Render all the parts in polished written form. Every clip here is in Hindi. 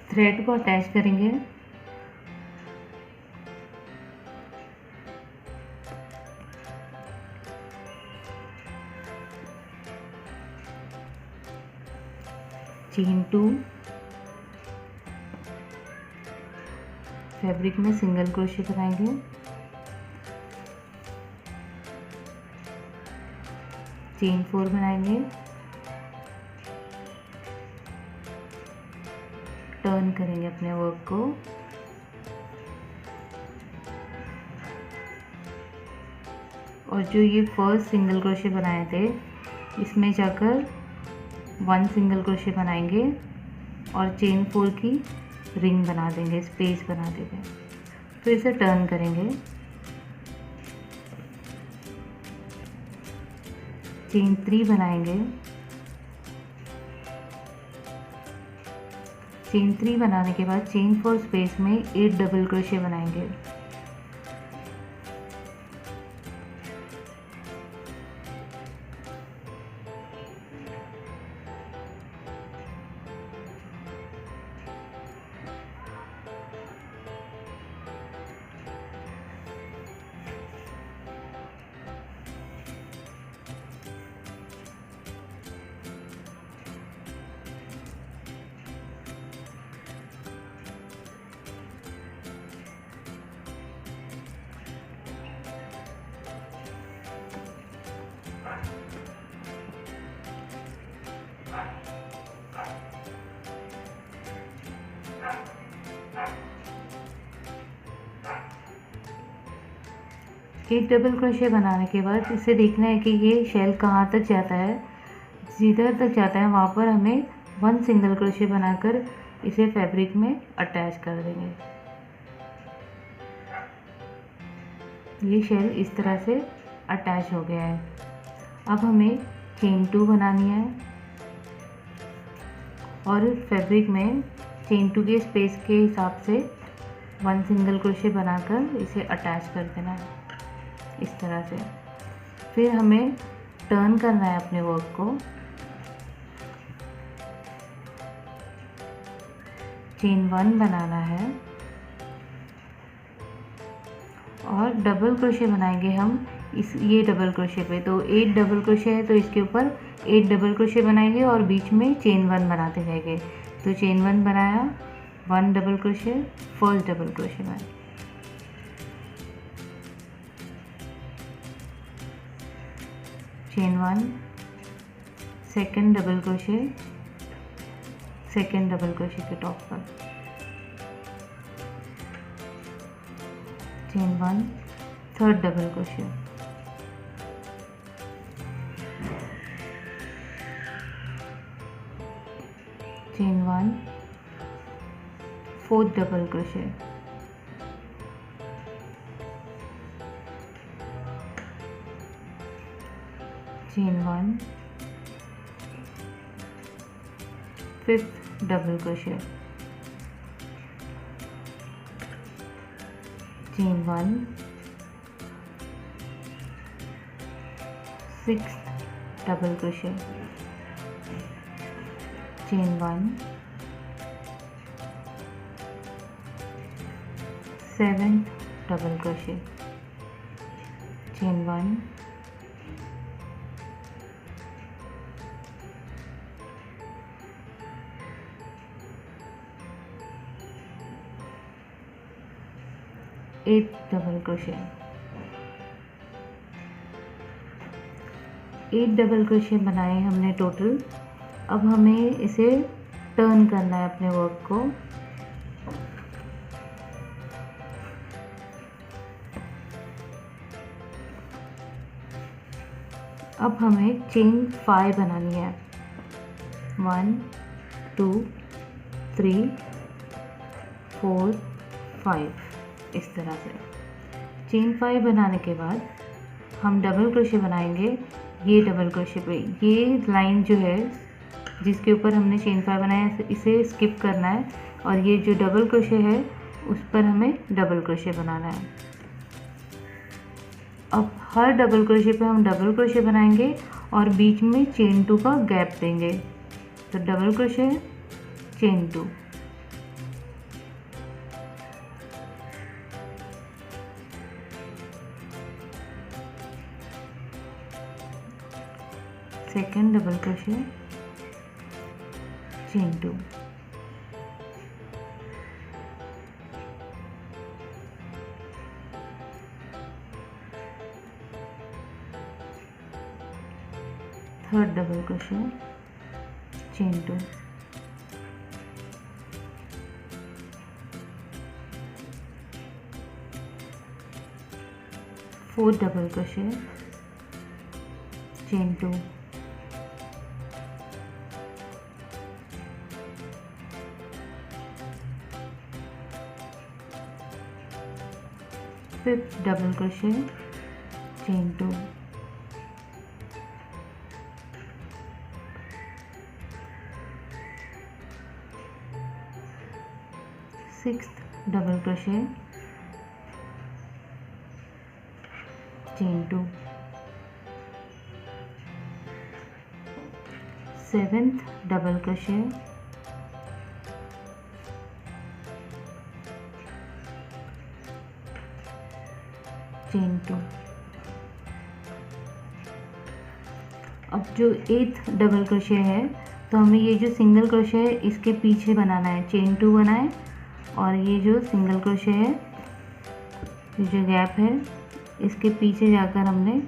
थ्रेड को अटैच करेंगे। चेन 2, फैब्रिक में सिंगल क्रोशे बनाएंगे। चेन 4 बनाएंगे। टर्न करेंगे अपने वर्क को। और जो ये फर्स्ट सिंगल क्रोशे बनाए थे इसमें जाकर 1 सिंगल क्रोशे बनाएंगे और चेन 4 की रिंग बना देंगे, स्पेस बना देंगे। फिर इसे टर्न करेंगे। चेन 3 बनाएंगे। चेन 3 बनाने के बाद चेन 4 स्पेस में 8 डबल क्रोशे बनाएंगे। एक डबल क्रोशे बनाने के बाद इसे देखना है कि ये शेल कहाँ तक जाता है। जिधर तक जाता है वहाँ पर हमें 1 सिंगल क्रोशे बनाकर इसे फैब्रिक में अटैच कर देंगे। ये शेल इस तरह से अटैच हो गया है। अब हमें चेन 2 बनानी है और फैब्रिक में चेन 2 के स्पेस के हिसाब से 1 सिंगल क्रोशे बनाकर इसे अटैच कर देना है इस तरह से। फिर हमें टर्न करना है अपने वर्क को। चेन 1 बनाना है और डबल क्रोशे बनाएंगे हम ये डबल क्रोशे पे। तो 8 डबल क्रोशे है तो इसके ऊपर 8 डबल क्रोशे बनाएंगे और बीच में चेन 1 बनाते जाएंगे। तो चेन 1 बनाया, 1 double crochet, first double crochet बनाया, chain 1, second double crochet, second double crochet के टॉप पर, chain 1, third double crochet, chain 1, fourth double crochet, chain 1, fifth double crochet, chain 1, sixth double crochet, chain 1, seventh double crochet, chain 1, eight double crochet, 8 double crochet बनाए हमने टोटल। अब हमें इसे टर्न करना है अपने वर्क को। अब हमें चेन 5 बनानी है। 1 2 3 4 5 इस तरह से। चेन 5 बनाने के बाद हम डबल क्रोशे बनाएंगे। ये डबल क्रोशे पे ये लाइन जो है जिसके ऊपर हमने चेन 5 बनाया इसे स्किप करना है और ये जो डबल क्रोशे है उस पर हमें डबल क्रोशे बनाना है। अब हर डबल क्रोशे पे हम डबल क्रोशे बनाएंगे और बीच में चेन 2 का गैप देंगे। तो double crochet, chain 2, second double crochet, chain 2, third double crochet, chain 2, fourth double crochet, chain 2, fifth double crochet, chain 2, sixth double crochet, chain 2, seventh double crochet, chain 2। अब जो एथ डबल क्रोशे है तो हमें ये जो सिंगल क्रोशे है इसके पीछे बनाना है, चेन 2 बनाए और ये जो सिंगल क्रोशे है, ये जो गैप है इसके पीछे जाकर हमने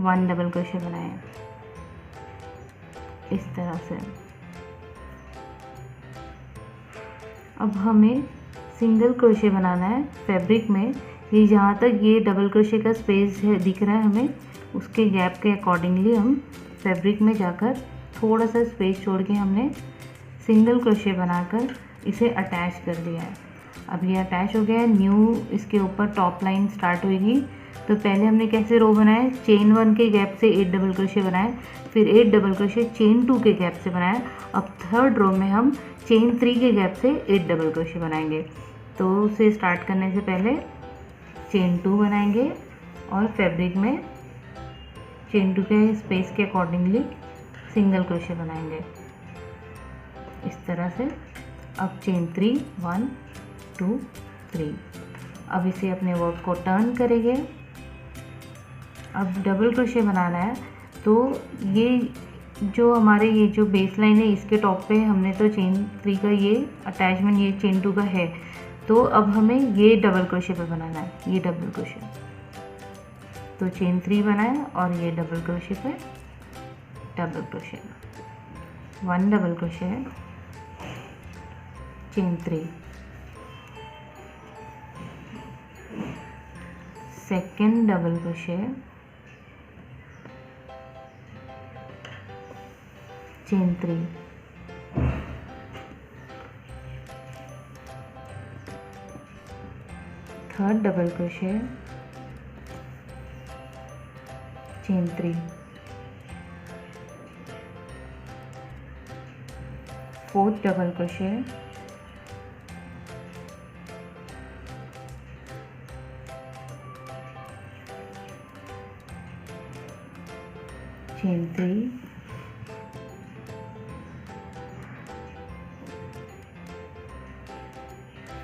1 डबल क्रोशे बनाया इस तरह से। अब हमें सिंगल क्रोशे बनाना है फैब्रिक में। ये जहाँ तक ये डबल क्रोशे का स्पेस है दिख रहा है हमें, उसके गैप के अकॉर्डिंगली हम फैब्रिक में जाकर थोड़ा सा स्पेस छोड़ के हमने सिंगल क्रोशे बनाकर इसे अटैच कर दिया है। अब ये अटैच हो गया है, न्यू इसके ऊपर टॉप लाइन स्टार्ट होगी। तो पहले हमने कैसे रो बनाए, चेन 1 के गैप से 8 डबल क्रोशे बनाए, फिर 8 डबल क्रोशे चेन 2 के गैप से बनाया। अब थर्ड रो में हम चेन 3 के गैप से 8 डबल क्रोशे बनाएंगे। तो उसे स्टार्ट करने से पहले चेन 2 बनाएंगे और फैब्रिक में चेन 2 के स्पेस के अकॉर्डिंगली सिंगल क्रोशे बनाएंगे इस तरह से। अब चेन 3 1 2 3। अब इसे अपने वर्क को टर्न करेंगे। अब डबल क्रोशे बनाना है तो ये जो हमारे ये जो बेस लाइन है इसके टॉप पे हमने तो चेन 3 का ये अटैचमेंट ये चेन 2 का है, तो अब हमें ये डबल क्रोशे पे बनाना है, ये डबल क्रोशे। तो चेन 3 बनाया और ये डबल क्रोशे पे double crochet, 1 double crochet, chain 3, second double crochet, chain 3, third double crochet, chain 3, fourth double crochet, chain 3,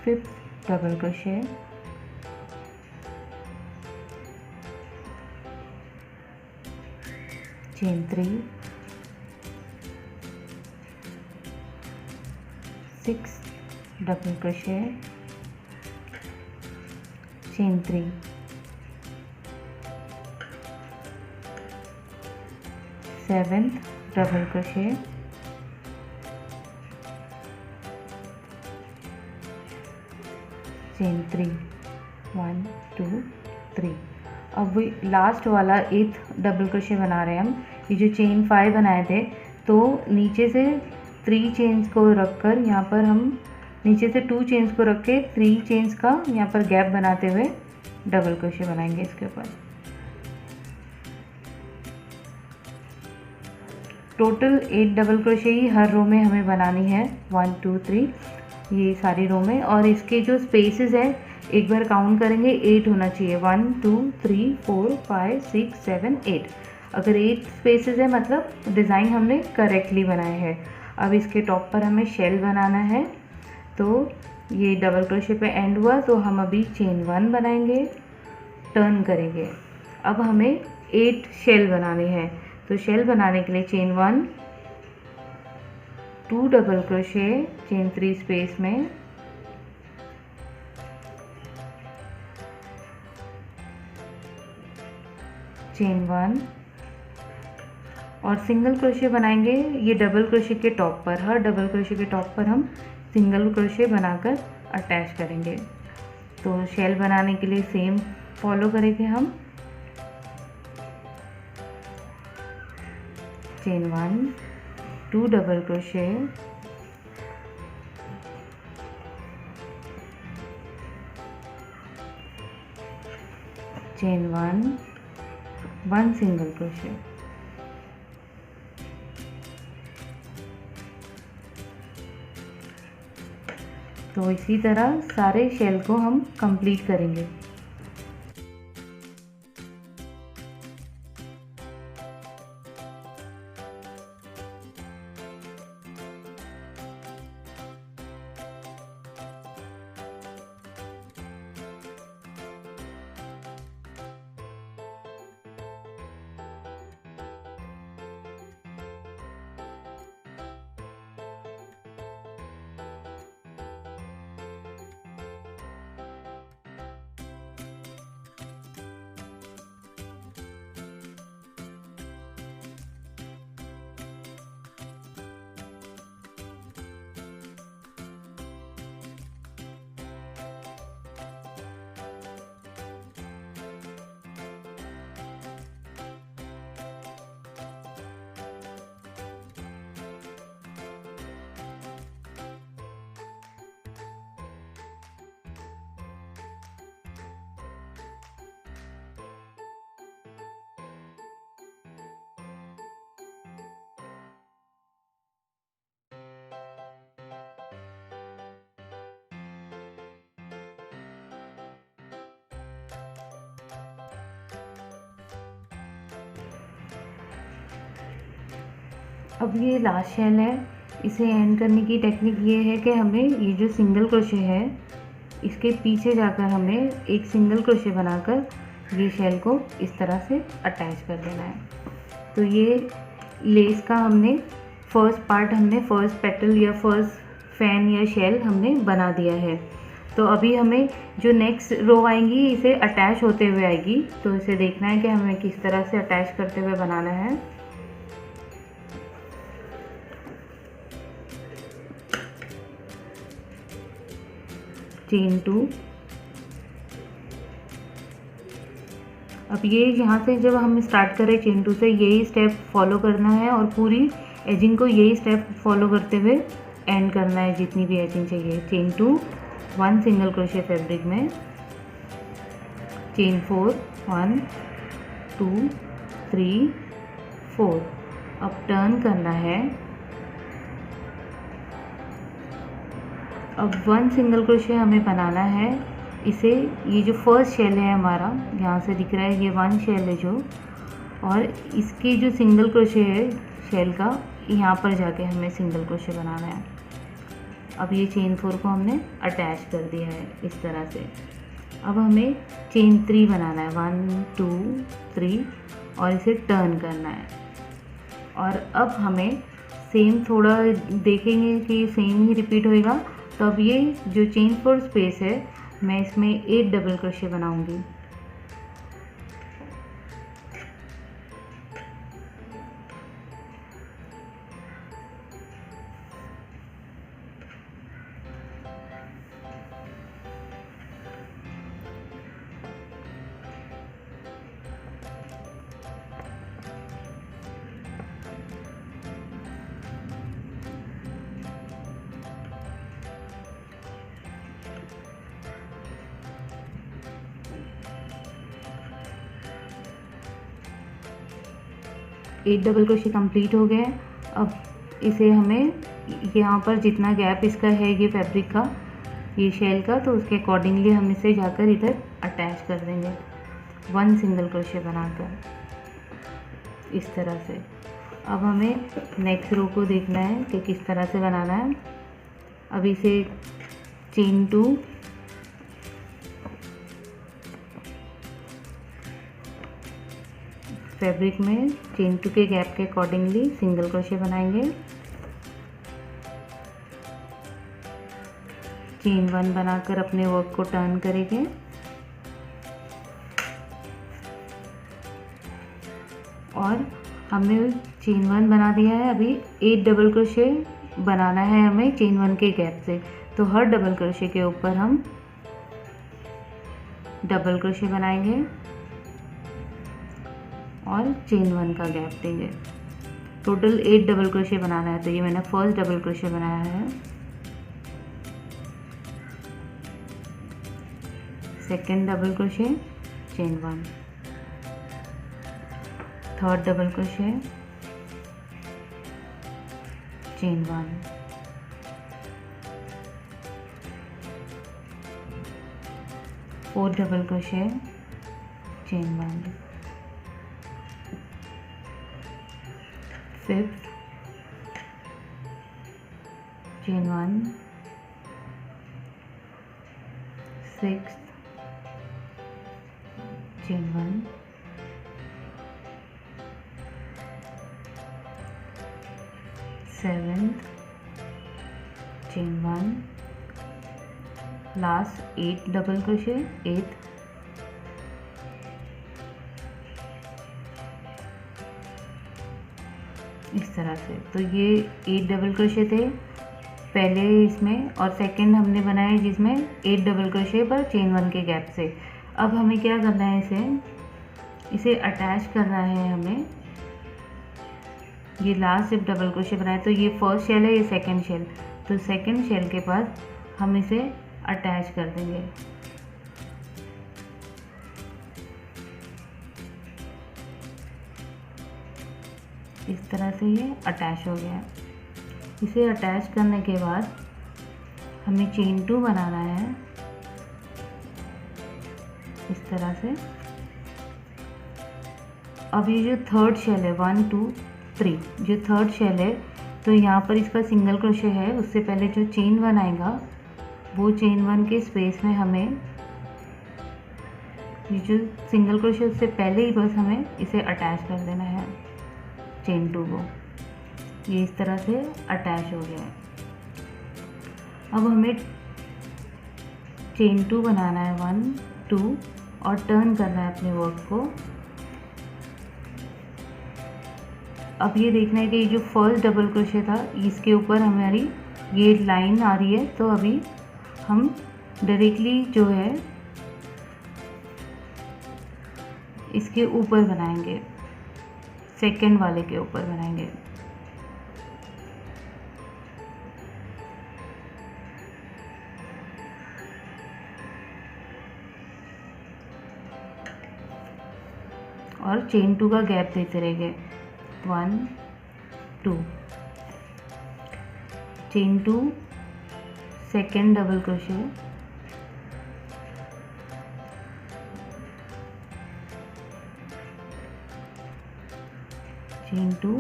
fifth double crochet, chain 3, sixth double crochet, chain 3, seventh double crochet, chain 3 1 2 3। अब लास्ट वाला 8th डबल क्रोशे बना रहे हैं हम। ये जो चेन 5 बनाए थे तो नीचे से 3 चेन्स को रखकर यहाँ पर हम नीचे से 2 चेन्स को रख के 3 चेन्स का यहाँ पर गैप बनाते हुए डबल क्रोशे बनाएंगे इसके ऊपर। टोटल 8 डबल क्रोशे ही हर रो में हमें बनानी है, 1 2 3 ये सारी रो में। और इसके जो स्पेसेस है एक बार काउंट करेंगे 8 होना चाहिए, 1 2 3 4 5 6 7 8। अगर 8 स्पेसेस है मतलब डिज़ाइन हमने करेक्टली बनाए हैं। अब इसके टॉप पर हमें शेल बनाना है, तो ये डबल क्रोशे पे एंड हुआ तो हम अभी चेन 1 बनाएंगे, टर्न करेंगे। अब हमें 8 शेल बनाने हैं तो शेल बनाने के लिए chain 1, 2 double crochet, chain 3 space में, चेन 1 और सिंगल क्रोशे बनाएंगे ये डबल क्रोशे के टॉप पर। हर डबल क्रोशे के टॉप पर हम सिंगल क्रोशे बनाकर अटैच करेंगे। तो शेल बनाने के लिए सेम फॉलो करेंगे हम। Chain 1, 2 double crochet, chain 1 single crochet. तो इसी तरह सारे शेल को हम कंप्लीट करेंगे। अब ये लास्ट शेल है, इसे एंड करने की टेक्निक ये है कि हमें ये जो सिंगल क्रोशे है इसके पीछे जाकर हमें एक सिंगल क्रोशे बनाकर ये शेल को इस तरह से अटैच कर देना है। तो ये लेस का हमने फर्स्ट पार्ट, हमने फर्स्ट पेटल या फर्स्ट फैन या शेल हमने बना दिया है। तो अभी हमें जो नेक्स्ट रो आएंगी इसे अटैच होते हुए आएगी, तो इसे देखना है कि हमें किस तरह से अटैच करते हुए बनाना है। चेन 2। अब ये यहाँ से जब हम स्टार्ट करें चेन 2 से यही स्टेप फॉलो करना है और पूरी एजिंग को यही स्टेप फॉलो करते हुए एंड करना है जितनी भी एजिंग चाहिए। चेन 2, 1 सिंगल क्रोशे फैब्रिक में, चेन 4, 1 2 3 4। अब टर्न करना है। अब 1 सिंगल क्रोशे हमें बनाना है। इसे ये जो फर्स्ट शेल है हमारा यहाँ से दिख रहा है, ये 1 शेल है जो, और इसकी जो सिंगल क्रोशे है शेल का, यहाँ पर जाके हमें सिंगल क्रोशे बनाना है। अब ये चेन 4 को हमने अटैच कर दिया है इस तरह से। अब हमें चेन 3 बनाना है, 1 2 3, और इसे टर्न करना है। और अब हमें सेम थोड़ा देखेंगे कि सेम ही रिपीट होएगा। तो अब ये जो चेन 4 स्पेस है मैं इसमें 8 डबल क्रोशे बनाऊंगी। एट डबल क्रोशे कंप्लीट हो गए। अब इसे हमें यहाँ पर जितना गैप इसका है ये फैब्रिक का, ये शेल का, तो उसके अकॉर्डिंगली हम इसे जाकर इधर अटैच कर देंगे 1 सिंगल क्रोशे बनाकर इस तरह से। अब हमें नेक्स्ट रो को देखना है कि किस तरह से बनाना है। अब इसे चेन 2, फैब्रिक में चेन 2 के गैप के अकॉर्डिंगली सिंगल क्रोशे बनाएंगे। चेन 1 बनाकर अपने वर्क को टर्न करेंगे और हमने चेन 1 बना दिया है। अभी 8 डबल क्रोशे बनाना है हमें चेन 1 के गैप से, तो हर डबल क्रोशे के ऊपर हम डबल क्रोशे बनाएंगे और चेन 1 का गैप देंगे। टोटल 8 डबल क्रोशे बनाना है, तो ये मैंने फर्स्ट डबल क्रोशे बनाया है, second double crochet, chain 1, third double crochet, chain 1, fourth double crochet, chain 1, fifth, chain 1, sixth, chain 1, seventh, chain 1, last 8 double crochet, 8th, इस तरह से। तो ये 8 डबल क्रोशे थे पहले इसमें, और सेकंड हमने बनाया जिसमें 8 डबल क्रोशे पर चेन 1 के गैप से। अब हमें क्या करना है, इसे अटैच करना है हमें। ये लास्ट जब डबल क्रोशे बनाए तो ये फर्स्ट शेल है, ये सेकंड शेल, तो सेकंड शेल के पास हम इसे अटैच कर देंगे। इस तरह से ये अटैच हो गया। इसे अटैच करने के बाद हमें चेन 2 बनाना है इस तरह से। अब ये जो थर्ड शेल है 1 2 3, जो थर्ड शेल है, तो यहाँ पर इसका सिंगल क्रोशे है, उससे पहले जो चेन 1 आएगा वो चेन 1 के स्पेस में हमें ये जो सिंगल क्रोशे उससे पहले ही बस हमें इसे अटैच कर देना है चेन 2 को। ये इस तरह से अटैच हो गया है। अब हमें चेन 2 बनाना है 1 2 और टर्न करना है अपने वर्क को। अब ये देखना है कि जो फर्स्ट डबल क्रोशे था इसके ऊपर हमारी ये लाइन आ रही है, तो अभी हम डायरेक्टली जो है इसके ऊपर बनाएंगे, सेकंड वाले के ऊपर बनाएंगे। और चेन 2 का गैप देते रहेंगे 1 2, chain 2, second double crochet, chain 2,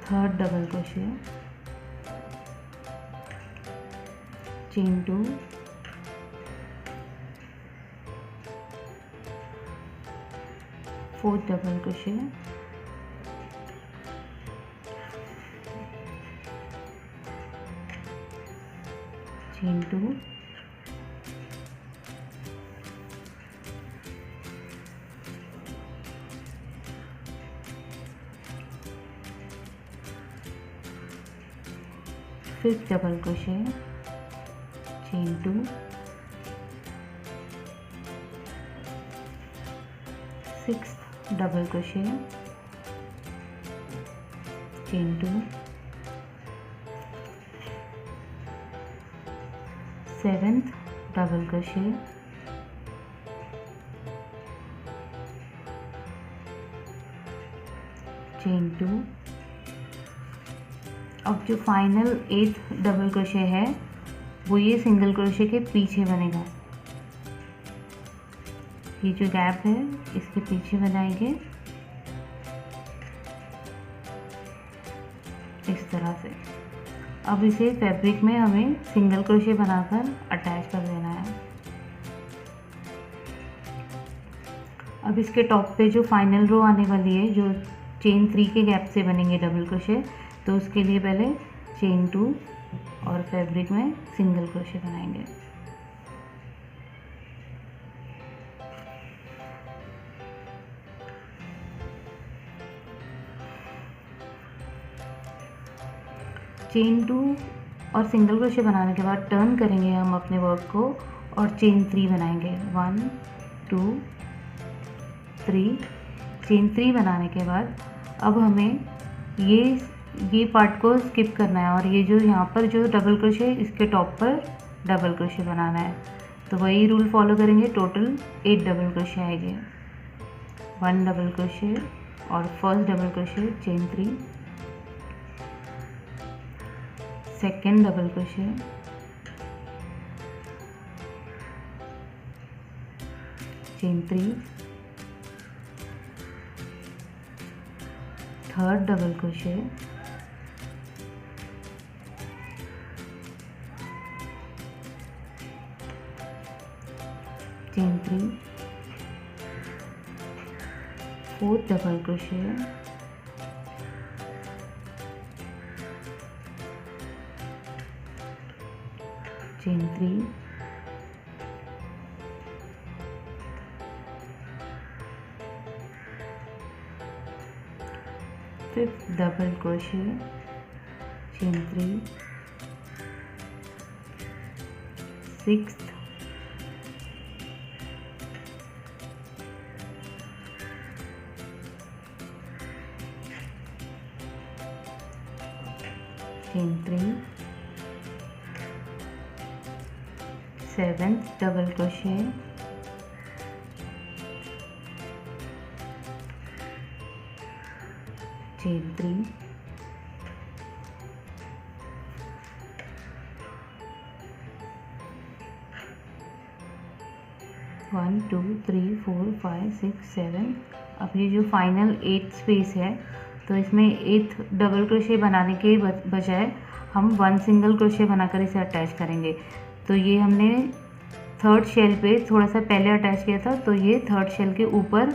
third double crochet, chain 2, fourth double crochet, chain 2, fifth double crochet, chain 2, sixth double crochet, chain 2, seventh double crochet, chain 2। अब जो फाइनल 8th डबल क्रोशे है वो ये सिंगल क्रोशे के पीछे बनेगा। ये जो गैप है इसके पीछे बनाएंगे इस तरह से। अब इसे फैब्रिक में हमें सिंगल क्रोशे बनाकर अटैच कर देना है। अब इसके टॉप पे जो फाइनल रो आने वाली है, जो चेन 3 के गैप से बनेंगे डबल क्रोशे, तो उसके लिए पहले चेन 2 और फैब्रिक में सिंगल क्रोशे बनाएंगे। चेन 2 और सिंगल क्रोशे बनाने के बाद टर्न करेंगे हम अपने वर्क को और चेन 3 बनाएंगे। 1 2 3 चेन 3 बनाने के बाद अब हमें ये पार्ट को स्किप करना है और ये जो यहाँ पर जो डबल क्रोशे इसके टॉप पर डबल क्रोशे बनाना है। तो वही रूल फॉलो करेंगे। टोटल 8 डबल क्रोशे आएंगे। 1 डबल क्रोशे और first double crochet chain 3, second double crochet, chain 3, third double crochet, chain 3, fourth double crochet, chain 3, fifth double crochet, chain 3, sixth, chain 3, seventh double crochet, chain 3, 1 2 3 4 5 6 7। अब ये जो फाइनल 8 स्पेस है, तो इसमें 8 डबल क्रोशे बनाने के बजाय हम 1 सिंगल क्रोशे बनाकर इसे अटैच करेंगे। तो ये हमने थर्ड शेल पे थोड़ा सा पहले अटैच किया था, तो ये थर्ड शेल के ऊपर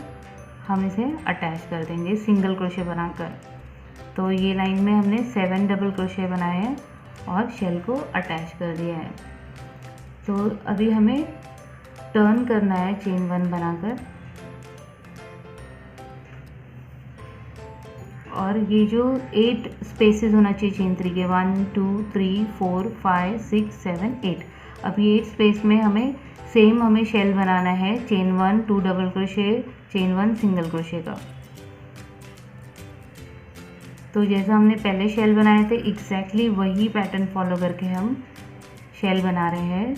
हम इसे अटैच कर देंगे सिंगल क्रोशे बनाकर। तो ये लाइन में हमने 7 डबल क्रोशे बनाए हैं और शेल को अटैच कर दिया है। तो अभी हमें टर्न करना है चेन 1 बनाकर, और ये जो 8 स्पेसेस होना चाहिए चेन 3 के, 1 2 3 4 5 6 7 8। अब ये 8 स्पेस में हमें शेल बनाना है chain 1 2 double crochet, chain 1 single crochet का। तो जैसा हमने पहले शेल बनाए थे एग्जैक्टली वही पैटर्न फॉलो करके हम शेल बना रहे हैं।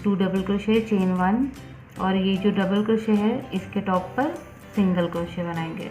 2 डबल क्रोशे, चेन 1, और ये जो डबल क्रोशे है इसके टॉप पर सिंगल क्रोशे बनाएंगे।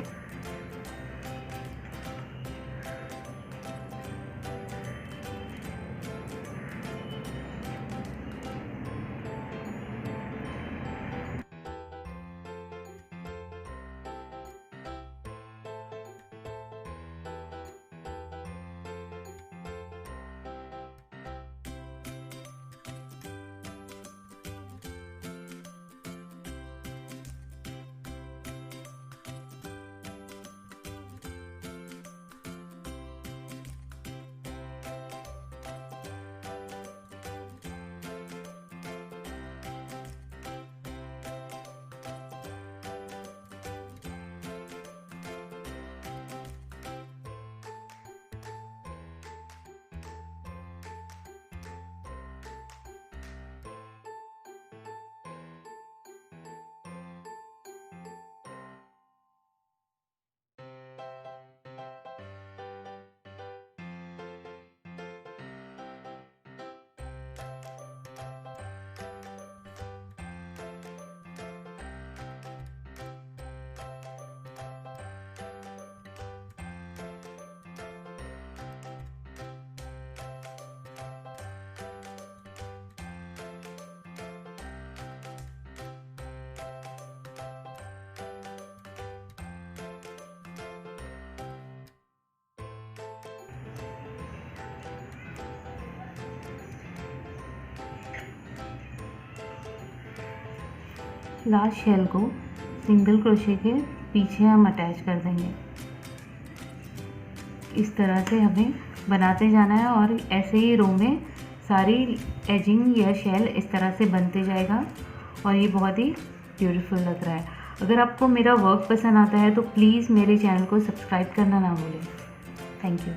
लास्ट शेल को सिंगल क्रोशे के पीछे हम अटैच कर देंगे। इस तरह से हमें बनाते जाना है और ऐसे ही रो में सारी एजिंग या शेल इस तरह से बनते जाएगा और ये बहुत ही ब्यूटीफुल लग रहा है। अगर आपको मेरा वर्क पसंद आता है तो प्लीज़ मेरे चैनल को सब्सक्राइब करना ना भूलें। Thank you.